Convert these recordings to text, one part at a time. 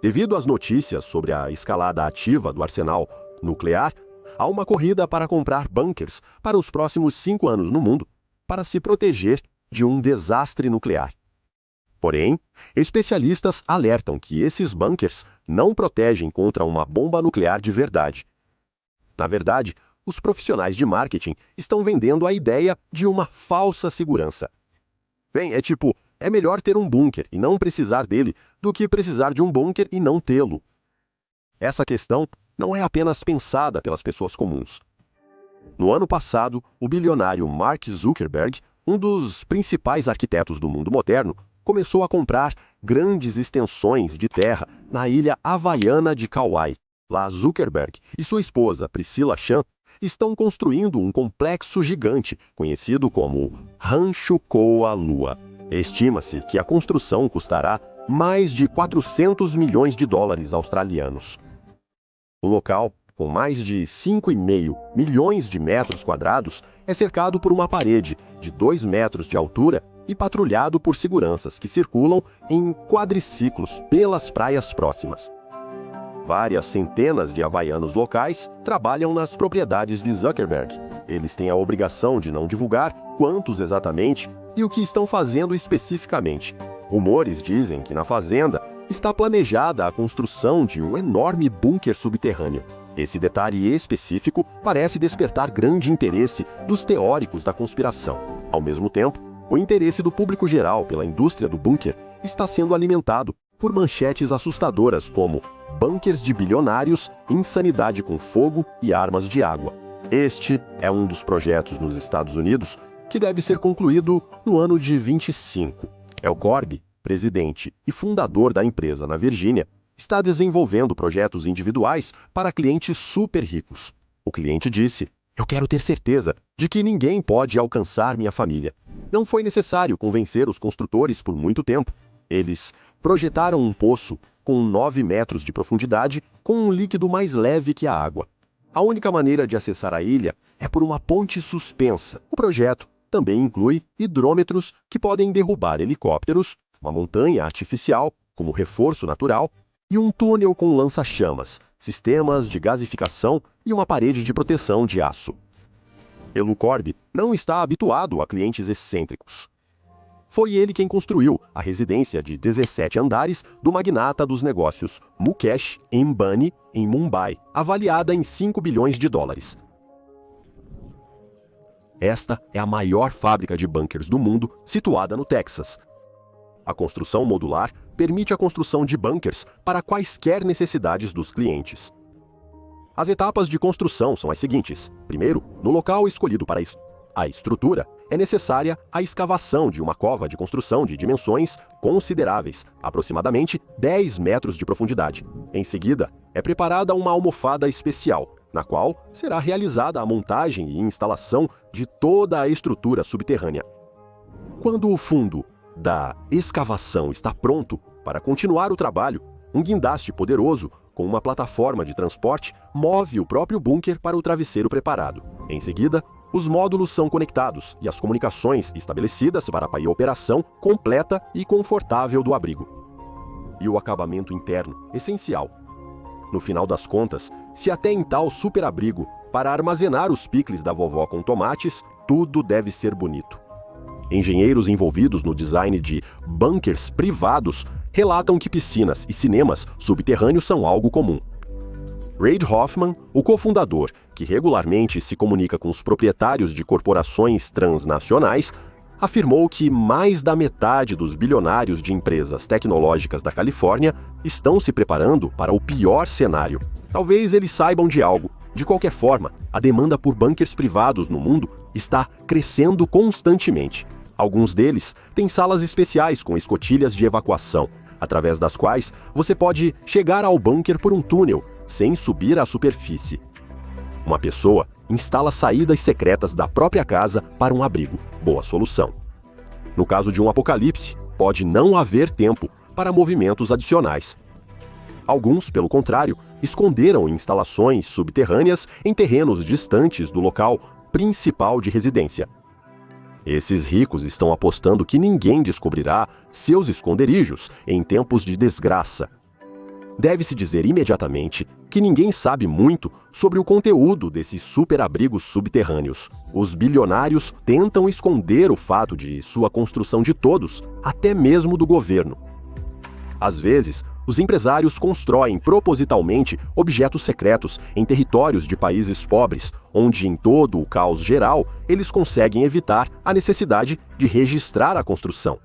Devido às notícias sobre a escalada ativa do arsenal nuclear, há uma corrida para comprar bunkers para os próximos 5 anos no mundo, para se proteger de um desastre nuclear. Porém, especialistas alertam que esses bunkers não protegem contra uma bomba nuclear de verdade. Na verdade, os profissionais de marketing estão vendendo a ideia de uma falsa segurança. Bem, é melhor ter um bunker e não precisar dele do que precisar de um bunker e não tê-lo. Essa questão não é apenas pensada pelas pessoas comuns. No ano passado, o bilionário Mark Zuckerberg, um dos principais arquitetos do mundo moderno, começou a comprar grandes extensões de terra na ilha havaiana de Kauai. Lá, Zuckerberg e sua esposa, Priscilla Chan, estão construindo um complexo gigante, conhecido como Rancho Koa Lua. Estima-se que a construção custará mais de 400 milhões de dólares australianos. O local, com mais de 5,5 milhões de metros quadrados, é cercado por uma parede de 2 metros de altura e patrulhado por seguranças que circulam em quadriciclos pelas praias próximas. Várias centenas de havaianos locais trabalham nas propriedades de Zuckerberg. Eles têm a obrigação de não divulgar quantos exatamente e o que estão fazendo especificamente. Rumores dizem que na fazenda está planejada a construção de um enorme bunker subterrâneo. Esse detalhe específico parece despertar grande interesse dos teóricos da conspiração. Ao mesmo tempo, o interesse do público geral pela indústria do bunker está sendo alimentado por manchetes assustadoras como bunkers de bilionários, insanidade com fogo e armas de água. Este é um dos projetos nos Estados Unidos que deve ser concluído no ano de 25. Al Corby, presidente e fundador da empresa na Virgínia, está desenvolvendo projetos individuais para clientes super ricos. O cliente disse: "Eu quero ter certeza de que ninguém pode alcançar minha família." Não foi necessário convencer os construtores por muito tempo. Eles projetaram um poço com 9 metros de profundidade com um líquido mais leve que a água. A única maneira de acessar a ilha é por uma ponte suspensa. O projeto também inclui hidrômetros que podem derrubar helicópteros, uma montanha artificial como reforço natural e um túnel com lança-chamas, sistemas de gasificação e uma parede de proteção de aço. Al Corby não está habituado a clientes excêntricos. Foi ele quem construiu a residência de 17 andares do magnata dos negócios Mukesh Ambani, em Mumbai, avaliada em 5 bilhões de dólares. Esta é a maior fábrica de bunkers do mundo, situada no Texas. A construção modular permite a construção de bunkers para quaisquer necessidades dos clientes. As etapas de construção são as seguintes. Primeiro, no local escolhido para a estrutura, é necessária a escavação de uma cova de construção de dimensões consideráveis, aproximadamente 10 metros de profundidade. Em seguida, é preparada uma almofada especial, na qual será realizada a montagem e instalação de toda a estrutura subterrânea. Quando o fundo da escavação está pronto para continuar o trabalho, um guindaste poderoso com uma plataforma de transporte move o próprio bunker para o travesseiro preparado. Em seguida, os módulos são conectados e as comunicações estabelecidas para a operação completa e confortável do abrigo. E o acabamento interno, essencial. No final das contas, se até em tal superabrigo, para armazenar os picles da vovó com tomates, tudo deve ser bonito. Engenheiros envolvidos no design de bunkers privados relatam que piscinas e cinemas subterrâneos são algo comum. Reid Hoffman, o cofundador, que regularmente se comunica com os proprietários de corporações transnacionais, afirmou que mais da metade dos bilionários de empresas tecnológicas da Califórnia estão se preparando para o pior cenário. Talvez eles saibam de algo. De qualquer forma, a demanda por bunkers privados no mundo está crescendo constantemente. Alguns deles têm salas especiais com escotilhas de evacuação, através das quais você pode chegar ao bunker por um túnel, sem subir à superfície. Uma pessoa instala saídas secretas da própria casa para um abrigo. Boa solução. No caso de um apocalipse, pode não haver tempo para movimentos adicionais. Alguns, pelo contrário, esconderam instalações subterrâneas em terrenos distantes do local principal de residência. Esses ricos estão apostando que ninguém descobrirá seus esconderijos em tempos de desgraça. Deve-se dizer imediatamente que ninguém sabe muito sobre o conteúdo desses superabrigos subterrâneos. Os bilionários tentam esconder o fato de sua construção de todos, até mesmo do governo. Às vezes, os empresários constroem propositalmente objetos secretos em territórios de países pobres, onde, em todo o caos geral, eles conseguem evitar a necessidade de registrar a construção.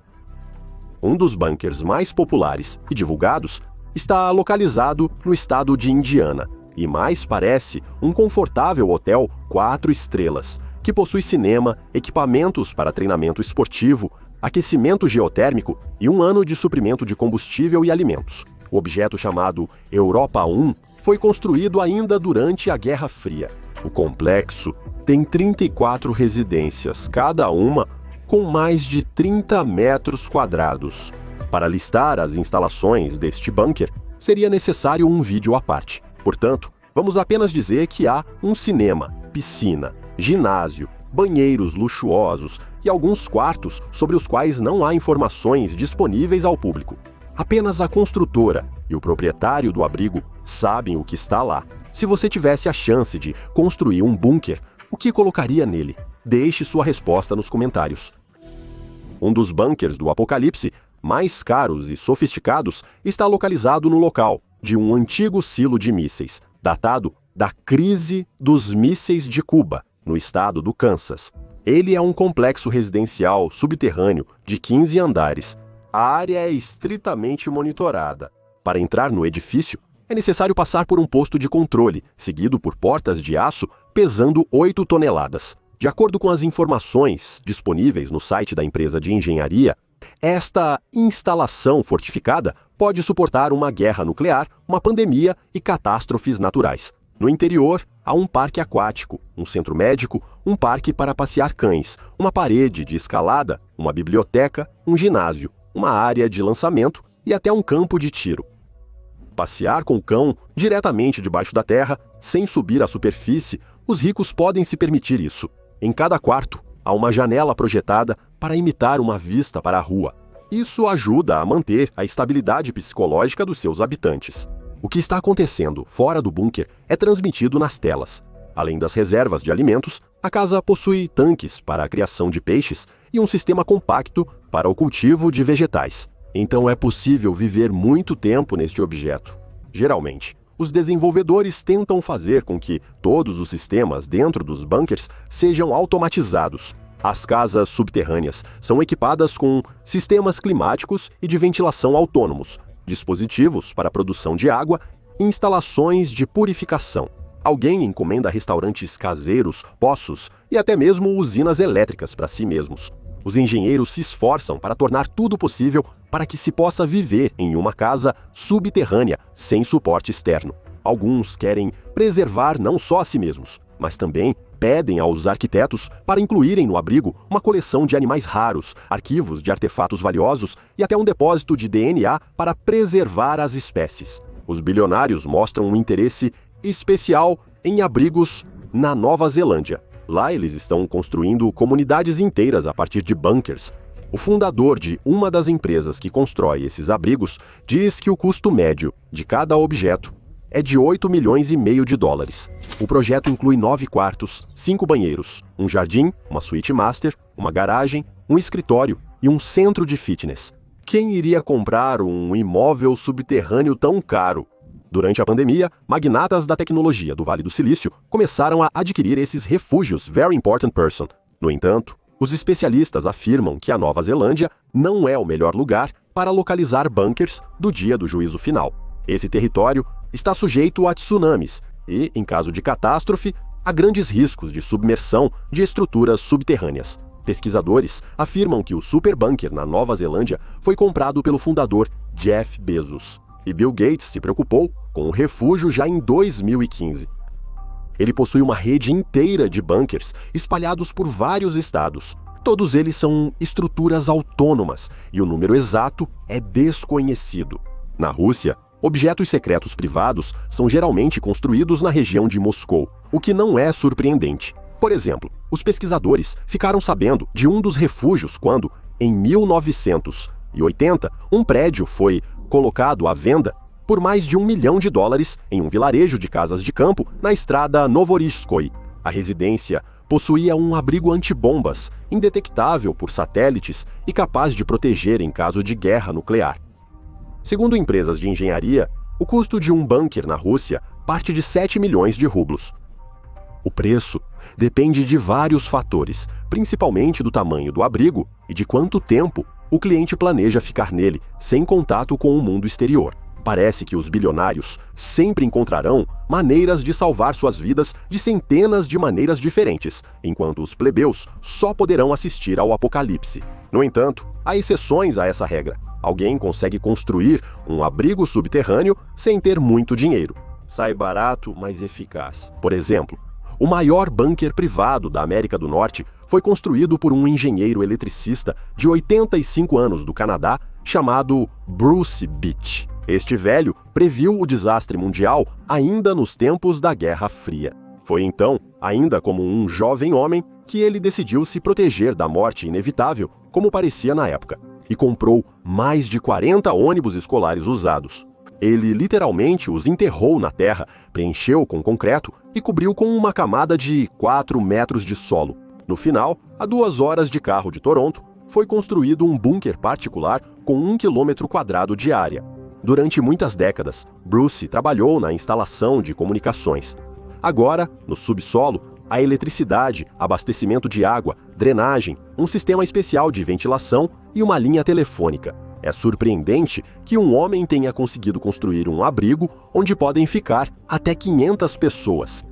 Um dos bunkers mais populares e divulgados está localizado no estado de Indiana e mais parece um confortável hotel 4 estrelas, que possui cinema, equipamentos para treinamento esportivo, aquecimento geotérmico e 1 ano de suprimento de combustível e alimentos. O objeto chamado Europa 1 foi construído ainda durante a Guerra Fria. O complexo tem 34 residências, cada uma com mais de 30 metros quadrados. Para listar as instalações deste bunker, seria necessário um vídeo à parte. Portanto, vamos apenas dizer que há um cinema, piscina, ginásio, banheiros luxuosos e alguns quartos sobre os quais não há informações disponíveis ao público. Apenas a construtora e o proprietário do abrigo sabem o que está lá. Se você tivesse a chance de construir um bunker, o que colocaria nele? Deixe sua resposta nos comentários. Um dos bunkers do Apocalipse mais caros e sofisticados está localizado no local de um antigo silo de mísseis, datado da crise dos mísseis de Cuba, no estado do Kansas. Ele é um complexo residencial subterrâneo de 15 andares. A área é estritamente monitorada. Para entrar no edifício, é necessário passar por um posto de controle, seguido por portas de aço pesando 8 toneladas. De acordo com as informações disponíveis no site da empresa de engenharia, esta instalação fortificada pode suportar uma guerra nuclear, uma pandemia e catástrofes naturais. No interior, há um parque aquático, um centro médico, um parque para passear cães, uma parede de escalada, uma biblioteca, um ginásio, uma área de lançamento e até um campo de tiro. Passear com o cão diretamente debaixo da terra, sem subir à superfície, os ricos podem se permitir isso. Em cada quarto, há uma janela projetada para imitar uma vista para a rua. Isso ajuda a manter a estabilidade psicológica dos seus habitantes. O que está acontecendo fora do bunker é transmitido nas telas. Além das reservas de alimentos, a casa possui tanques para a criação de peixes e um sistema compacto para o cultivo de vegetais. Então é possível viver muito tempo neste objeto. Geralmente, os desenvolvedores tentam fazer com que todos os sistemas dentro dos bunkers sejam automatizados. As casas subterrâneas são equipadas com sistemas climáticos e de ventilação autônomos, dispositivos para a produção de água e instalações de purificação. Alguém encomenda restaurantes caseiros, poços e até mesmo usinas elétricas para si mesmos. Os engenheiros se esforçam para tornar tudo possível para que se possa viver em uma casa subterrânea sem suporte externo. Alguns querem preservar não só a si mesmos, mas também pedem aos arquitetos para incluírem no abrigo uma coleção de animais raros, arquivos de artefatos valiosos e até um depósito de DNA para preservar as espécies. Os bilionários mostram um interesse especial em abrigos na Nova Zelândia. Lá eles estão construindo comunidades inteiras a partir de bunkers. O fundador de uma das empresas que constrói esses abrigos diz que o custo médio de cada objeto é de 8,5 milhões de dólares. O projeto inclui 9 quartos, 5 banheiros, um jardim, uma suíte master, uma garagem, um escritório e um centro de fitness. Quem iria comprar um imóvel subterrâneo tão caro? Durante a pandemia, magnatas da tecnologia do Vale do Silício começaram a adquirir esses refúgios Very Important Person. No entanto, os especialistas afirmam que a Nova Zelândia não é o melhor lugar para localizar bunkers do dia do juízo final. Esse território está sujeito a tsunamis e, em caso de catástrofe, a grandes riscos de submersão de estruturas subterrâneas. Pesquisadores afirmam que o superbunker na Nova Zelândia foi comprado pelo fundador Jeff Bezos. E Bill Gates se preocupou com o refúgio já em 2015. Ele possui uma rede inteira de bunkers espalhados por vários estados. Todos eles são estruturas autônomas e o número exato é desconhecido. Na Rússia, objetos secretos privados são geralmente construídos na região de Moscou, o que não é surpreendente. Por exemplo, os pesquisadores ficaram sabendo de um dos refúgios quando, em 1980, um prédio foi colocado à venda por mais de $1 milhão em um vilarejo de casas de campo na estrada Novorishskoye. A residência possuía um abrigo antibombas, indetectável por satélites e capaz de proteger em caso de guerra nuclear. Segundo empresas de engenharia, o custo de um bunker na Rússia parte de 7 milhões de rublos. O preço depende de vários fatores, principalmente do tamanho do abrigo e de quanto tempo o cliente planeja ficar nele, sem contato com o mundo exterior. Parece que os bilionários sempre encontrarão maneiras de salvar suas vidas de centenas de maneiras diferentes, enquanto os plebeus só poderão assistir ao apocalipse. No entanto, há exceções a essa regra. Alguém consegue construir um abrigo subterrâneo sem ter muito dinheiro. Sai barato, mas eficaz. Por exemplo, o maior bunker privado da América do Norte foi construído por um engenheiro eletricista de 85 anos do Canadá chamado Bruce Beach. Este velho previu o desastre mundial ainda nos tempos da Guerra Fria. Foi então, ainda como um jovem homem, que ele decidiu se proteger da morte inevitável, como parecia na época, e comprou mais de 40 ônibus escolares usados. Ele literalmente os enterrou na terra, preencheu com concreto e cobriu com uma camada de 4 metros de solo. No final, a 2 horas de carro de Toronto, foi construído um bunker particular com 1 quilômetro quadrado de área. Durante muitas décadas, Bruce trabalhou na instalação de comunicações. Agora, no subsolo, há eletricidade, abastecimento de água, drenagem, um sistema especial de ventilação e uma linha telefônica. É surpreendente que um homem tenha conseguido construir um abrigo onde podem ficar até 500 pessoas.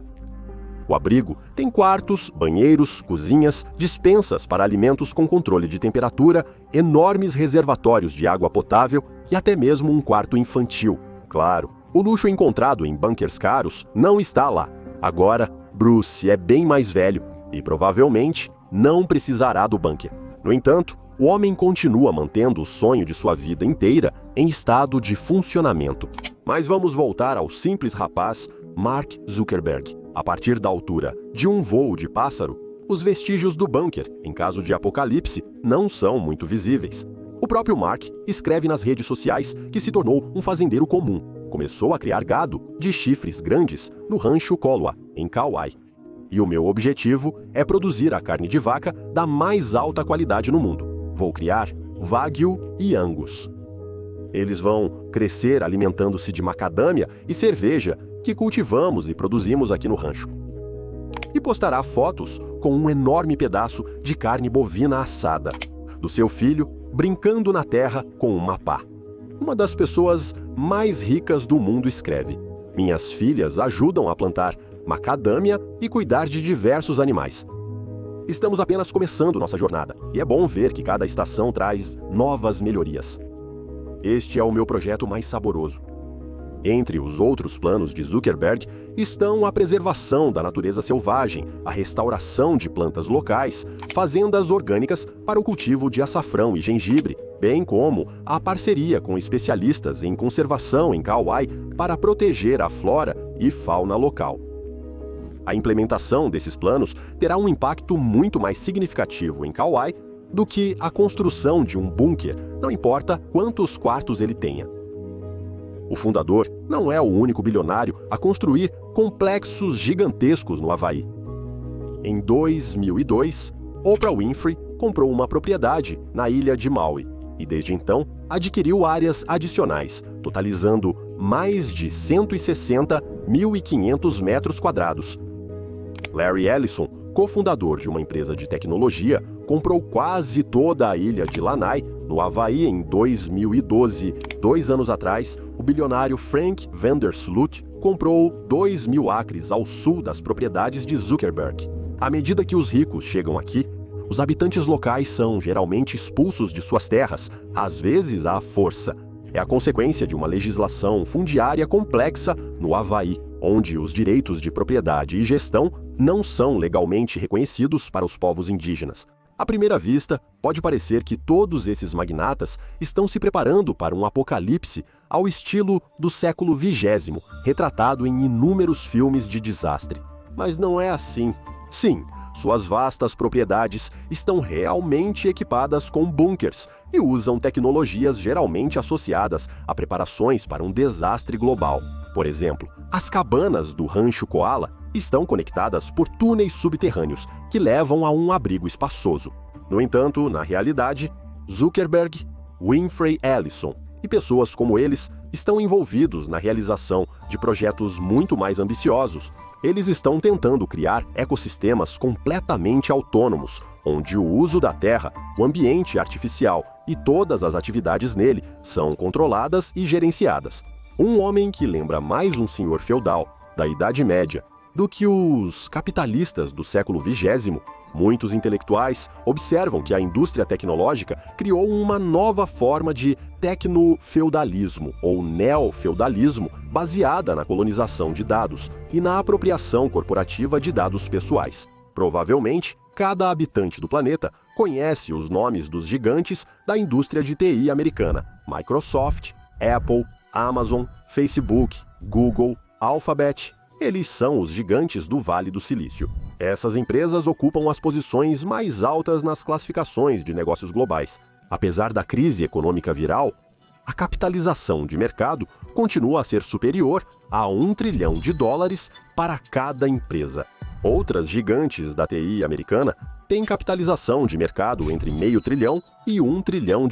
O abrigo tem quartos, banheiros, cozinhas, despensas para alimentos com controle de temperatura, enormes reservatórios de água potável e até mesmo um quarto infantil. Claro, o luxo encontrado em bunkers caros não está lá. Agora, Bruce é bem mais velho e provavelmente não precisará do bunker. No entanto, o homem continua mantendo o sonho de sua vida inteira em estado de funcionamento. Mas vamos voltar ao simples rapaz Mark Zuckerberg. A partir da altura de um voo de pássaro, os vestígios do bunker, em caso de apocalipse, não são muito visíveis. O próprio Mark escreve nas redes sociais que se tornou um fazendeiro comum. Começou a criar gado de chifres grandes no rancho Colwa, em Kauai. E o meu objetivo é produzir a carne de vaca da mais alta qualidade no mundo. Vou criar Wagyu e Angus. Eles vão crescer alimentando-se de macadâmia e cerveja que cultivamos e produzimos aqui no rancho. E postará fotos com um enorme pedaço de carne bovina assada, do seu filho brincando na terra com uma pá. Uma das pessoas mais ricas do mundo escreve: minhas filhas ajudam a plantar macadâmia e cuidar de diversos animais. Estamos apenas começando nossa jornada, e é bom ver que cada estação traz novas melhorias. Este é o meu projeto mais saboroso. Entre os outros planos de Zuckerberg estão a preservação da natureza selvagem, a restauração de plantas locais, fazendas orgânicas para o cultivo de açafrão e gengibre, bem como a parceria com especialistas em conservação em Kauai para proteger a flora e fauna local. A implementação desses planos terá um impacto muito mais significativo em Kauai do que a construção de um bunker, não importa quantos quartos ele tenha. O fundador não é o único bilionário a construir complexos gigantescos no Havaí. Em 2002, Oprah Winfrey comprou uma propriedade na ilha de Maui e, desde então, adquiriu áreas adicionais, totalizando mais de 160.500 metros quadrados. Larry Ellison, cofundador de uma empresa de tecnologia, comprou quase toda a ilha de Lanai, no Havaí, em 2012. 2 anos atrás, o bilionário Frank Vandersloot comprou 2.000 acres ao sul das propriedades de Zuckerberg. À medida que os ricos chegam aqui, os habitantes locais são geralmente expulsos de suas terras, às vezes à força. É a consequência de uma legislação fundiária complexa no Havaí, onde os direitos de propriedade e gestão não são legalmente reconhecidos para os povos indígenas. À primeira vista, pode parecer que todos esses magnatas estão se preparando para um apocalipse ao estilo do século XX, retratado em inúmeros filmes de desastre. Mas não é assim. Sim, Suas vastas propriedades estão realmente equipadas com bunkers e usam tecnologias geralmente associadas a preparações para um desastre global. Por exemplo, as cabanas do Rancho Koala estão conectadas por túneis subterrâneos que levam a um abrigo espaçoso. No entanto, na realidade, Zuckerberg, Winfrey Ellison e pessoas como eles estão envolvidos na realização de projetos muito mais ambiciosos. Eles estão tentando criar ecossistemas completamente autônomos, onde o uso da terra, o ambiente artificial e todas as atividades nele são controladas e gerenciadas. Um homem que lembra mais um senhor feudal da Idade Média do que os capitalistas do século XX. Muitos intelectuais observam que a indústria tecnológica criou uma nova forma de tecnofeudalismo ou neofeudalismo baseada na colonização de dados e na apropriação corporativa de dados pessoais. Provavelmente, cada habitante do planeta conhece os nomes dos gigantes da indústria de TI americana: Microsoft, Apple, Amazon, Facebook, Google, Alphabet. Eles são os gigantes do Vale do Silício. Essas empresas ocupam as posições mais altas nas classificações de negócios globais. Apesar da crise econômica viral, a capitalização de mercado continua a ser superior a US$ 1 trilhão para cada empresa. Outras gigantes da TI americana têm capitalização de mercado entre meio trilhão e US$ 1 trilhão.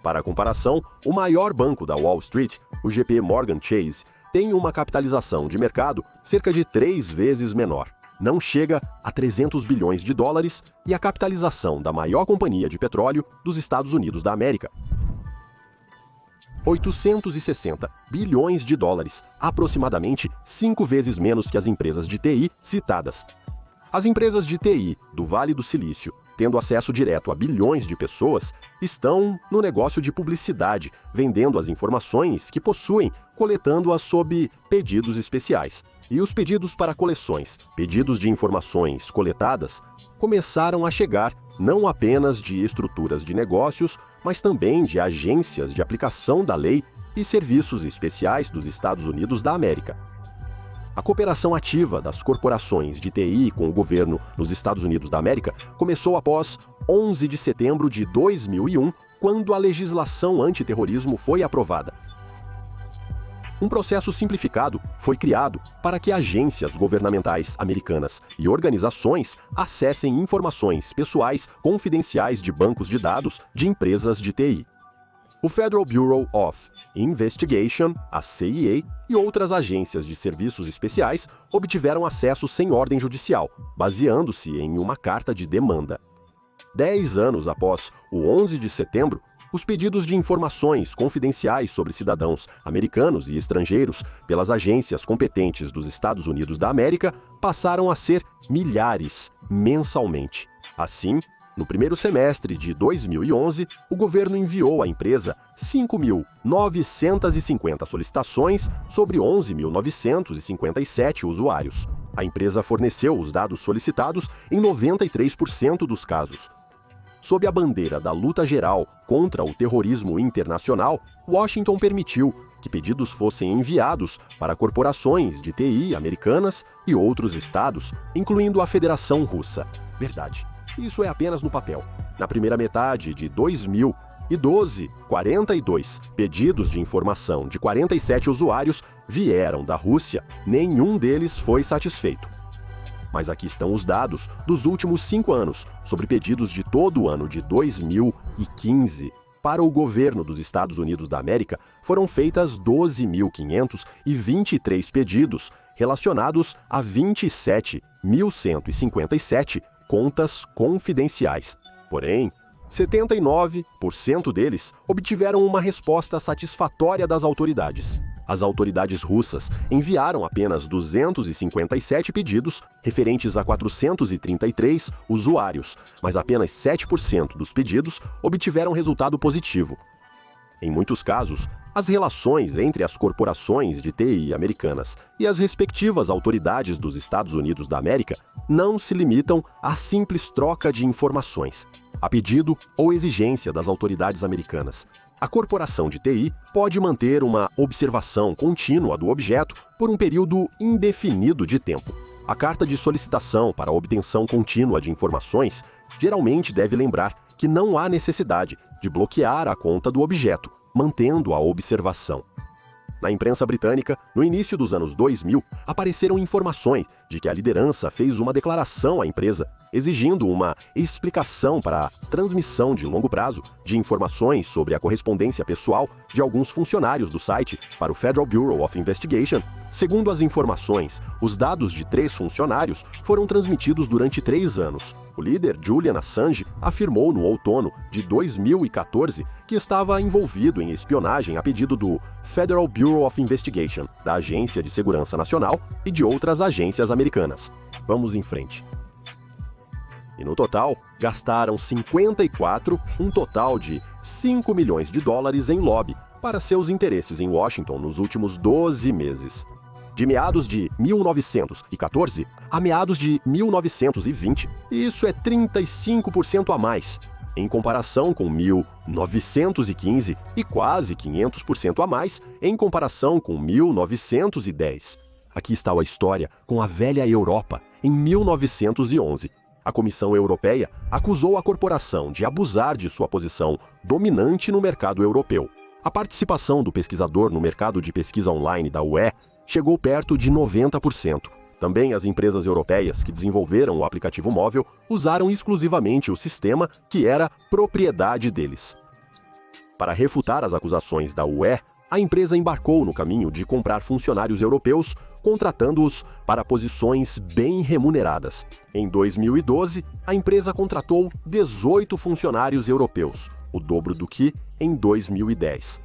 Para comparação, o maior banco da Wall Street, o JP Morgan Chase, tem uma capitalização de mercado cerca de 3 vezes menor. Não chega a US$ 300 bilhões e a capitalização da maior companhia de petróleo dos Estados Unidos da América, US$ 860 bilhões, aproximadamente 5 vezes menos que as empresas de TI citadas. As empresas de TI do Vale do Silício, tendo acesso direto a bilhões de pessoas, estão no negócio de publicidade, vendendo as informações que possuem, coletando-as sob pedidos especiais. E os pedidos para coleções, pedidos de informações coletadas, começaram a chegar não apenas de estruturas de negócios, mas também de agências de aplicação da lei e serviços especiais dos Estados Unidos da América. A cooperação ativa das corporações de TI com o governo nos Estados Unidos da América começou após 11 de setembro de 2001, quando a legislação antiterrorismo foi aprovada. Um processo simplificado foi criado para que agências governamentais americanas e organizações acessem informações pessoais confidenciais de bancos de dados de empresas de TI. O Federal Bureau of Investigation, a CIA, e outras agências de serviços especiais obtiveram acesso sem ordem judicial, baseando-se em uma carta de demanda. 10 anos após o 11 de setembro, os pedidos de informações confidenciais sobre cidadãos americanos e estrangeiros pelas agências competentes dos Estados Unidos da América passaram a ser milhares mensalmente. Assim, no primeiro semestre de 2011, o governo enviou à empresa 5.950 solicitações sobre 11.957 usuários. A empresa forneceu os dados solicitados em 93% dos casos. Sob a bandeira da luta geral contra o terrorismo internacional, Washington permitiu que pedidos fossem enviados para corporações de TI americanas e outros estados, incluindo a Federação Russa. Verdade. Isso é apenas no papel. Na primeira metade de 2012, 42 pedidos de informação de 47 usuários vieram da Rússia. Nenhum deles foi satisfeito. Mas aqui estão os dados dos últimos 5 anos, sobre pedidos de todo o ano de 2015. Para o governo dos Estados Unidos da América, foram feitas 12.523 pedidos relacionados a 27.157 contas confidenciais. Porém, 79% deles obtiveram uma resposta satisfatória das autoridades. As autoridades russas enviaram apenas 257 pedidos referentes a 433 usuários, mas apenas 7% dos pedidos obtiveram resultado positivo. Em muitos casos, as relações entre as corporações de TI americanas e as respectivas autoridades dos Estados Unidos da América não se limitam à simples troca de informações, a pedido ou exigência das autoridades americanas. A corporação de TI pode manter uma observação contínua do objeto por um período indefinido de tempo. A carta de solicitação para a obtenção contínua de informações geralmente deve lembrar que não há necessidade de bloquear a conta do objeto, mantendo a observação. Na imprensa britânica, no início dos anos 2000, apareceram informações de que a liderança fez uma declaração à empresa, exigindo uma explicação para a transmissão de longo prazo de informações sobre a correspondência pessoal de alguns funcionários do site para o Federal Bureau of Investigation. Segundo as informações, os dados de 3 funcionários foram transmitidos durante 3 anos. O líder Julian Assange afirmou no outono de 2014 que estava envolvido em espionagem a pedido do Federal Bureau of Investigation, da Agência de Segurança Nacional e de outras agências americanas. Vamos em frente. E no total, gastaram um total de 5 milhões de dólares em lobby para seus interesses em Washington nos últimos 12 meses. De meados de 1914 a meados de 1920, isso é 35% a mais, em comparação com 1915 e quase 500% a mais em comparação com 1910. Aqui está a história com a velha Europa, em 1911. A Comissão Europeia acusou a corporação de abusar de sua posição dominante no mercado europeu. A participação do pesquisador no mercado de pesquisa online da UE chegou perto de 90%. Também as empresas europeias que desenvolveram o aplicativo móvel usaram exclusivamente o sistema que era propriedade deles. Para refutar as acusações da UE, a empresa embarcou no caminho de comprar funcionários europeus, contratando-os para posições bem remuneradas. Em 2012, a empresa contratou 18 funcionários europeus, o dobro do que em 2010.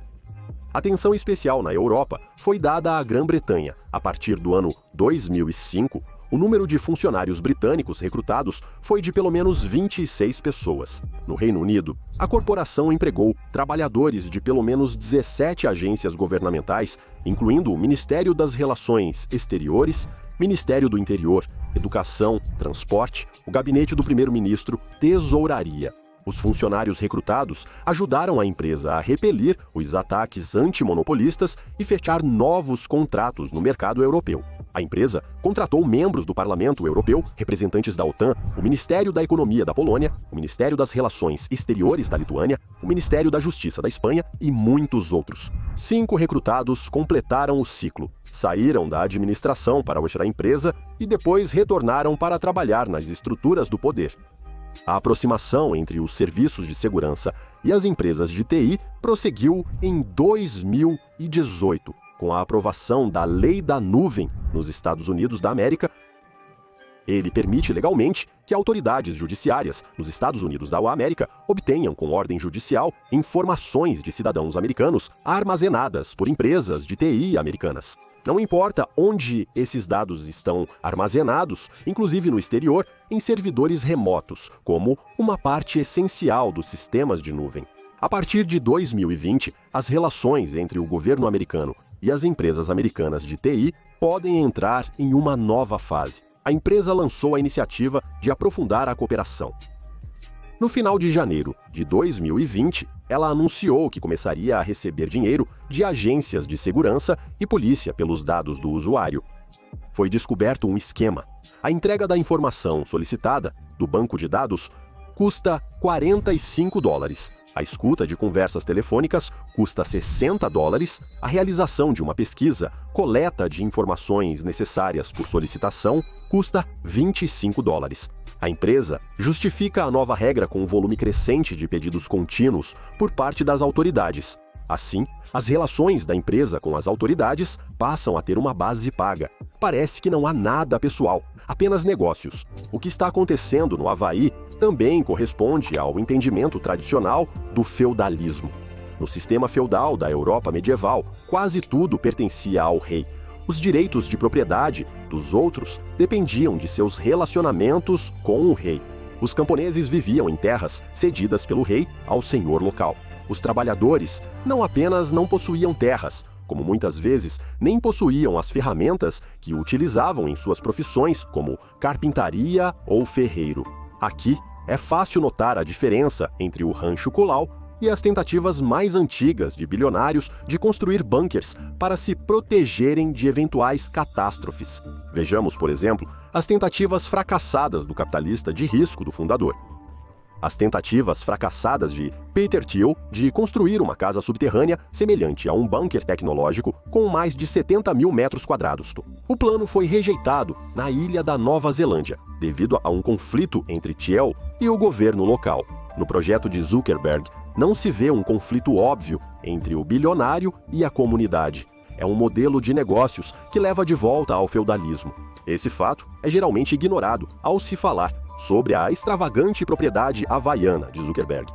Atenção especial na Europa foi dada à Grã-Bretanha. A partir do ano 2005, o número de funcionários britânicos recrutados foi de pelo menos 26 pessoas. No Reino Unido, a corporação empregou trabalhadores de pelo menos 17 agências governamentais, incluindo o Ministério das Relações Exteriores, Ministério do Interior, Educação, Transporte, o Gabinete do Primeiro-Ministro, Tesouraria. Os funcionários recrutados ajudaram a empresa a repelir os ataques antimonopolistas e fechar novos contratos no mercado europeu. A empresa contratou membros do Parlamento Europeu, representantes da OTAN, o Ministério da Economia da Polônia, o Ministério das Relações Exteriores da Lituânia, o Ministério da Justiça da Espanha e muitos outros. 5 recrutados completaram o ciclo. Saíram da administração para a empresa e depois retornaram para trabalhar nas estruturas do poder. A aproximação entre os serviços de segurança e as empresas de TI prosseguiu em 2018, com a aprovação da Lei da Nuvem nos Estados Unidos da América. Ele permite legalmente que autoridades judiciárias nos Estados Unidos da América obtenham com ordem judicial informações de cidadãos americanos armazenadas por empresas de TI americanas. Não importa onde esses dados estão armazenados, inclusive no exterior, em servidores remotos, como uma parte essencial dos sistemas de nuvem. A partir de 2020, as relações entre o governo americano e as empresas americanas de TI podem entrar em uma nova fase. A empresa lançou a iniciativa de aprofundar a cooperação. No final de janeiro de 2020, ela anunciou que começaria a receber dinheiro de agências de segurança e polícia pelos dados do usuário. Foi descoberto um esquema. A entrega da informação solicitada do banco de dados custa $45. A escuta de conversas telefônicas custa $60. A realização de uma pesquisa, coleta de informações necessárias por solicitação, custa $25. A empresa justifica a nova regra com um volume crescente de pedidos contínuos por parte das autoridades. Assim, as relações da empresa com as autoridades passam a ter uma base paga. Parece que não há nada pessoal, apenas negócios. O que está acontecendo no Havaí também corresponde ao entendimento tradicional do feudalismo. No sistema feudal da Europa medieval, quase tudo pertencia ao rei. Os direitos de propriedade dos outros dependiam de seus relacionamentos com o rei. Os camponeses viviam em terras cedidas pelo rei ao senhor local. Os trabalhadores não apenas não possuíam terras, como muitas vezes nem possuíam as ferramentas que utilizavam em suas profissões, como carpintaria ou ferreiro. Aqui é fácil notar a diferença entre o rancho colau e as tentativas mais antigas de bilionários de construir bunkers para se protegerem de eventuais catástrofes. Vejamos, por exemplo, as tentativas fracassadas do capitalista de risco do fundador. As tentativas fracassadas de Peter Thiel de construir uma casa subterrânea semelhante a um bunker tecnológico com mais de 70 mil metros quadrados. O plano foi rejeitado na ilha da Nova Zelândia, devido a um conflito entre Thiel e o governo local. No projeto de Zuckerberg, não se vê um conflito óbvio entre o bilionário e a comunidade. É um modelo de negócios que leva de volta ao feudalismo. Esse fato é geralmente ignorado ao se falar sobre a extravagante propriedade havaiana de Zuckerberg.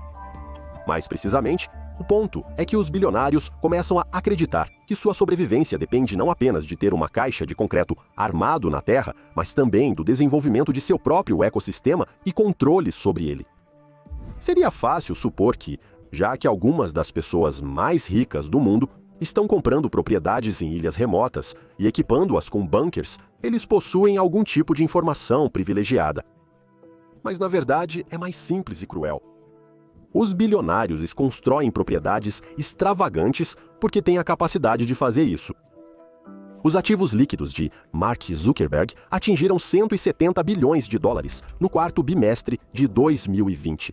Mais precisamente, o ponto é que os bilionários começam a acreditar que sua sobrevivência depende não apenas de ter uma caixa de concreto armado na Terra, mas também do desenvolvimento de seu próprio ecossistema e controle sobre ele. Seria fácil supor que, já que algumas das pessoas mais ricas do mundo estão comprando propriedades em ilhas remotas e equipando-as com bunkers, eles possuem algum tipo de informação privilegiada. Mas, na verdade, é mais simples e cruel. Os bilionários constroem propriedades extravagantes porque têm a capacidade de fazer isso. Os ativos líquidos de Mark Zuckerberg atingiram 170 bilhões de dólares no quarto bimestre de 2020.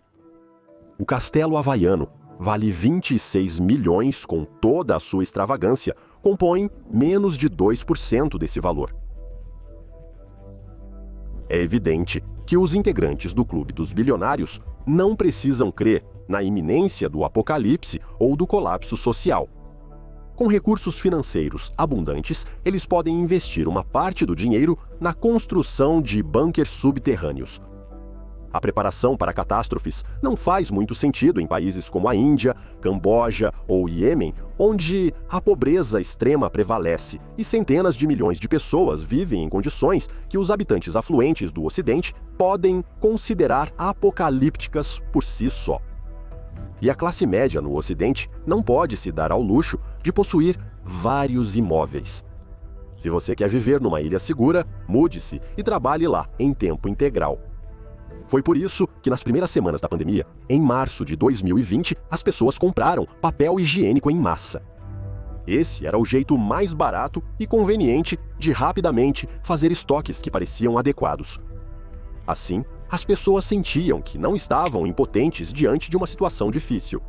O castelo havaiano vale 26 milhões com toda a sua extravagância, compõe menos de 2% desse valor. É evidente que os integrantes do Clube dos Bilionários não precisam crer na iminência do apocalipse ou do colapso social. Com recursos financeiros abundantes, eles podem investir uma parte do dinheiro na construção de bunkers subterrâneos. A preparação para catástrofes não faz muito sentido em países como a Índia, Camboja ou Iêmen, onde a pobreza extrema prevalece e centenas de milhões de pessoas vivem em condições que os habitantes afluentes do Ocidente podem considerar apocalípticas por si só. E a classe média no Ocidente não pode se dar ao luxo de possuir vários imóveis. Se você quer viver numa ilha segura, mude-se e trabalhe lá em tempo integral. Foi por isso que nas primeiras semanas da pandemia, em março de 2020, as pessoas compraram papel higiênico em massa. Esse era o jeito mais barato e conveniente de rapidamente fazer estoques que pareciam adequados. Assim, as pessoas sentiam que não estavam impotentes diante de uma situação difícil.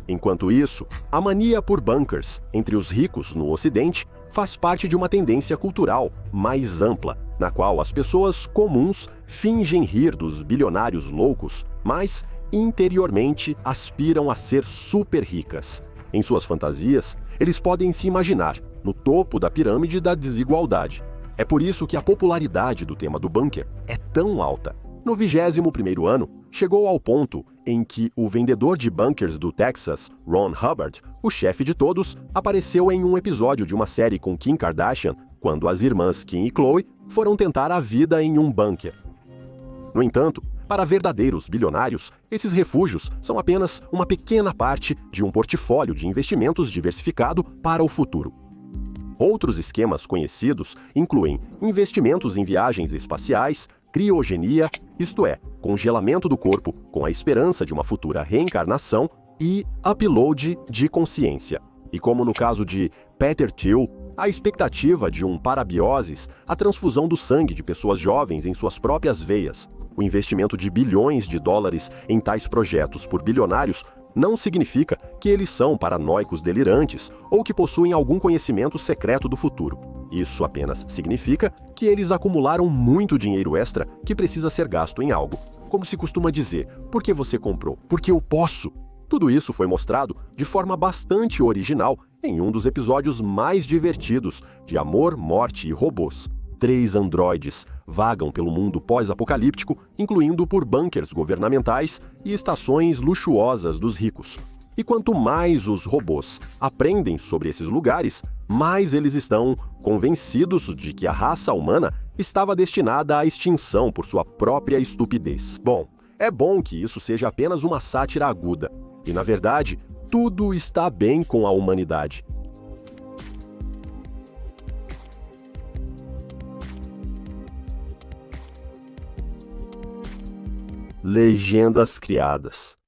Enquanto isso, a mania por bunkers entre os ricos no Ocidente faz parte de uma tendência cultural mais ampla, na qual as pessoas comuns fingem rir dos bilionários loucos, mas interiormente aspiram a ser super ricas. Em suas fantasias, eles podem se imaginar no topo da pirâmide da desigualdade. É por isso que a popularidade do tema do bunker é tão alta. No 21º ano, chegou ao ponto em que o vendedor de bunkers do Texas, Ron Hubbard, o chefe de todos, apareceu em um episódio de uma série com Kim Kardashian, quando as irmãs Kim e Khloe foram tentar a vida em um bunker. No entanto, para verdadeiros bilionários, esses refúgios são apenas uma pequena parte de um portfólio de investimentos diversificado para o futuro. Outros esquemas conhecidos incluem investimentos em viagens espaciais, criogenia, isto é, congelamento do corpo com a esperança de uma futura reencarnação, e upload de consciência. E como no caso de Peter Thiel, a expectativa de um parabioses, a transfusão do sangue de pessoas jovens em suas próprias veias. O investimento de bilhões de dólares em tais projetos por bilionários não significa que eles são paranoicos delirantes ou que possuem algum conhecimento secreto do futuro. Isso apenas significa que eles acumularam muito dinheiro extra que precisa ser gasto em algo. Como se costuma dizer, por que você comprou? Porque eu posso. Tudo isso foi mostrado de forma bastante original em um dos episódios mais divertidos de Amor, Morte e Robôs. 3 androides vagam pelo mundo pós-apocalíptico, incluindo por bunkers governamentais e estações luxuosas dos ricos. E quanto mais os robôs aprendem sobre esses lugares, mais eles estão convencidos de que a raça humana estava destinada à extinção por sua própria estupidez. Bom, é bom que isso seja apenas uma sátira aguda. E, na verdade, tudo está bem com a humanidade. Legendas criadas.